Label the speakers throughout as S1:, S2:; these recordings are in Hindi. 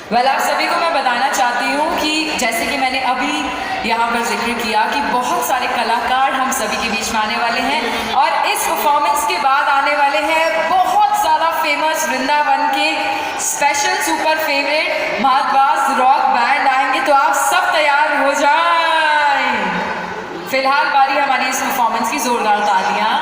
S1: आप सभी को मैं बताना चाहती हूँ कि जैसे कि मैंने अभी यहाँ पर जिक्र किया कि बहुत सारे कलाकार हम सभी के बीच में आने वाले हैं और इस परफॉर्मेंस के बाद आने वाले हैं बहुत ज़्यादा फेमस वृंदावन के स्पेशल सुपर फेवरेट महाद्वास रॉक बैंड आएंगे, तो आप सब तैयार हो जाएं। फिलहाल बारी हमारी इस परफॉर्मेंस की जोरदार तालियां।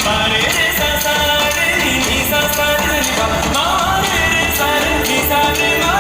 S2: Mare sa sa re ni sa sa re ni pa, mare sa re ni sa re ma.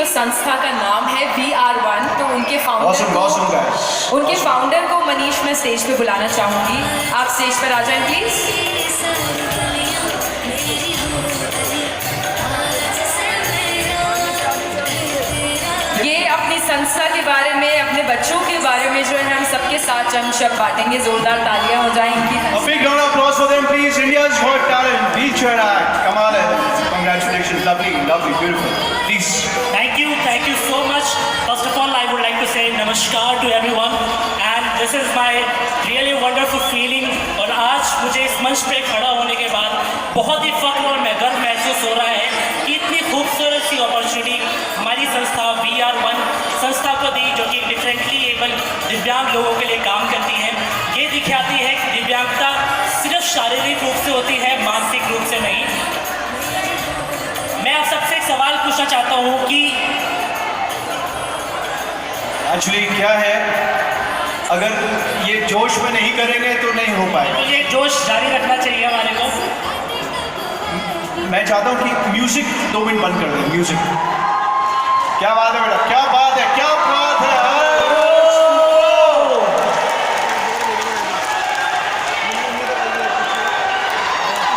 S1: संस्था का नाम है VR1। तो उनके फाउंडर को मनीष मैं स्टेज पे बुलाना चाहूँगी। आप स्टेज पर आ जाएं प्लीज़। ये अपनी संस्था के बारे में, अपने बच्चों के बारे में जो है हम सबके साथ हम शब्द बांटेंगे। जोरदार तालियां हो जाएं इनकी।
S2: A big round of applause for them, please. India's Hot Talent, wheelchair act. Kamal hai. Congratulations, lovely, lovely, beautiful. Please.
S3: Thank you so much. First of all, I would like to say namaskar to everyone, and this is my really wonderful feeling. और आज मुझे इस मंच पे खड़ा होने के बाद बहुत ही फख्र और गर्व महसूस हो रहा है कि इतनी खूबसूरत सी अपॉर्चुनिटी हमारी संस्था VR1 संस्था को दी, जो कि डिफरेंटली एबल दिव्यांग लोगों के लिए काम करती है। ये दिखाती है कि दिव्यांगता सिर्फ शारीरिक रूप से होती है, मानसिक रूप से नहीं। मैं आप सबसे एक सवाल पूछना चाहता हूँ कि
S2: एक्चुअली क्या है, अगर ये जोश में नहीं करेंगे तो नहीं हो पाएगा।
S3: ये जोश जारी रखना चाहिए हमारे को।
S2: मैं चाहता हूँ कि म्यूजिक 2 मिनट बंद कर दें। म्यूजिक, क्या बात है बेटा, क्या बात है, क्या बात है।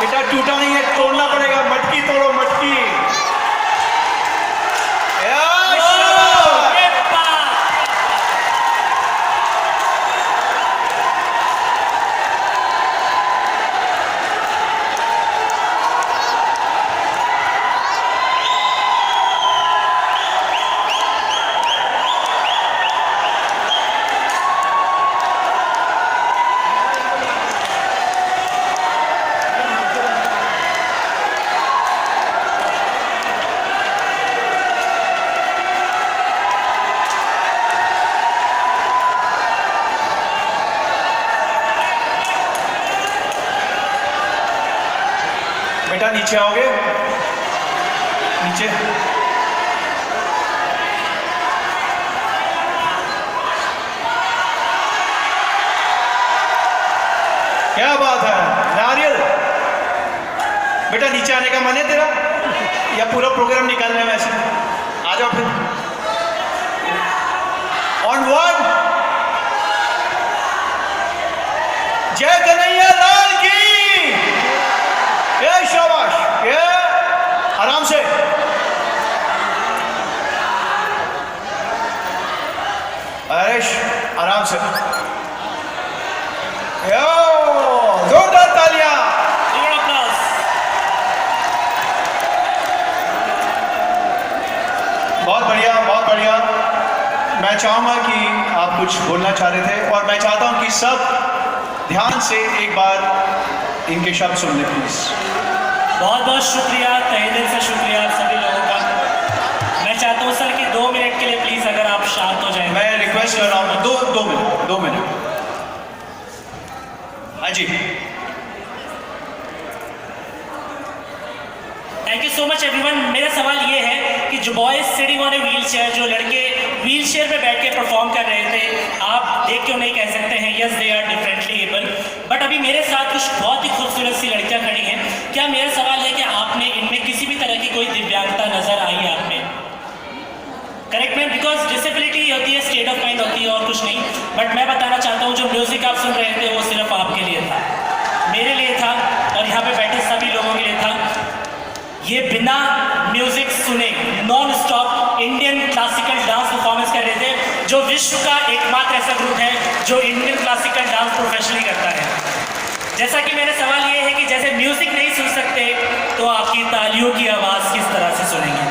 S2: बेटा टूटा नहीं है, तोड़ना पड़ेगा। मटकी तोड़ो, मटकी। बेटा नीचे आओगे, नीचे। क्या बात है नारियल। बेटा नीचे आने का मन है तेरा, या पूरा प्रोग्राम निकालने में? ऐसे आ जाओ फिर। ऑन 1 जय कन्हैया लाल की। ये शाबाश, ये आराम से। अरे आराम से। जोरदार तालियां। बहुत बढ़िया, बहुत बढ़िया। मैं चाहूंगा कि आप कुछ बोलना चाह रहे थे, और मैं चाहता हूं कि सब ध्यान से एक बार इनके शब्द सुन लें प्लीज।
S3: बहुत बहुत शुक्रिया, तहे दिल से शुक्रिया आप सभी लोगों का। मैं चाहता हूँ सर कि 2 मिनट के लिए प्लीज अगर आप शांत हो जाएं।
S2: मैं रिक्वेस्ट कर रहा हूँ 2 मिनट। हाँ जी।
S3: Thank you so much everyone. मेरा सवाल ये है कि जो boys sitting on a wheelchair, जो लड़के व्हील चेयर पर बैठ के परफॉर्म कर रहे थे, आप देख क्यों नहीं कह सकते हैं yes they are differently abled. But अभी मेरे साथ कुछ बहुत ही खूबसूरत सी लड़कियां खड़ी हैं। क्या मेरा सवाल है कि आपने इनमें किसी भी तरह की कोई दिव्यांगता नजर आई है आप में? करेक्ट मैम, बिकॉज डिसेबिलिटी होती है, स्टेट ऑफ माइंड होती है और कुछ नहीं। बट मैं बताना चाहता हूँ जो म्यूजिक आप सुन रहे थे वो सिर्फ आपके लिए था, मेरे लिए था, और यहाँ पे बैठे सभी लोगों के लिए था। ये बिना म्यूजिक सुने non stop Indian classical dance performance कर रहे थे, जो विश्व का एकमात्र ऐसा ग्रुप है जो इंडियन क्लासिकल डांस प्रोफेशनली करता है। जैसा कि मेरा सवाल ये है कि जैसे म्यूजिक नहीं सुन सकते तो आपकी तालियों की आवाज़ किस तरह से सुनेंगे?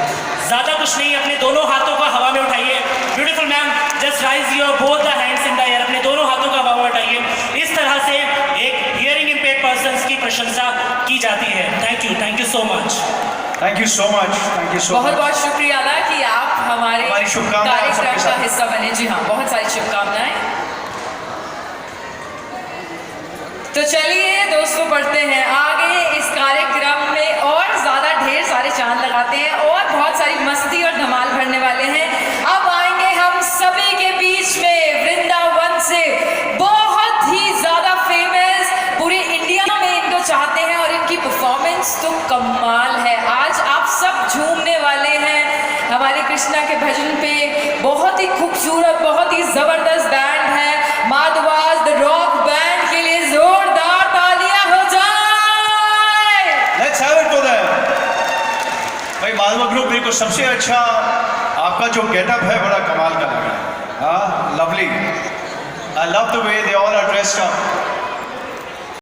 S3: ज़्यादा कुछ नहीं, अपने दोनों हाथों को हवा में उठाइए। Beautiful ma'am, just rise your both the hands in the air. अपने दोनों हाथों को हवा में उठाइए। इस तरह से एक हियरिंग इम्पेयर्ड पर्सन्स की प्रशंसा की जाती है। Thank you so much.
S2: Thank you so much, thank you so much.
S1: बहुत बहुत शुक्रिया अदा कि आप हमारे कार्यक्रम का हिस्सा बने। जी हाँ, बहुत सारी शुभकामनाएं। तो चलिए दोस्तों, बढ़ते हैं आगे इस कार्यक्रम में, और ज़्यादा ढेर सारे चांद लगाते हैं और बहुत सारी मस्ती और धमाल भरने वाले हैं। अब आएंगे हम सभी के बीच में वृंदावन से बहुत ही ज़्यादा फेमस, पूरे इंडिया में इनको चाहते हैं और इनकी परफॉर्मेंस तो कमाल है। आज आप सब झूमने वाले हैं। हमारे कृष्णा के भजन पे बहुत ही खूबसूरत, बहुत ही जबरदस्त बैंड है माधवास द रॉक बैंड के लिए जोरदार तालियां हो जाए।
S2: Let's have it for them. भाई मालवा ग्रुप मेरे को सबसे अच्छा आपका जो गेटअप है बड़ा कमाल का लगा। हाँ, lovely. I love the way they all are dressed up.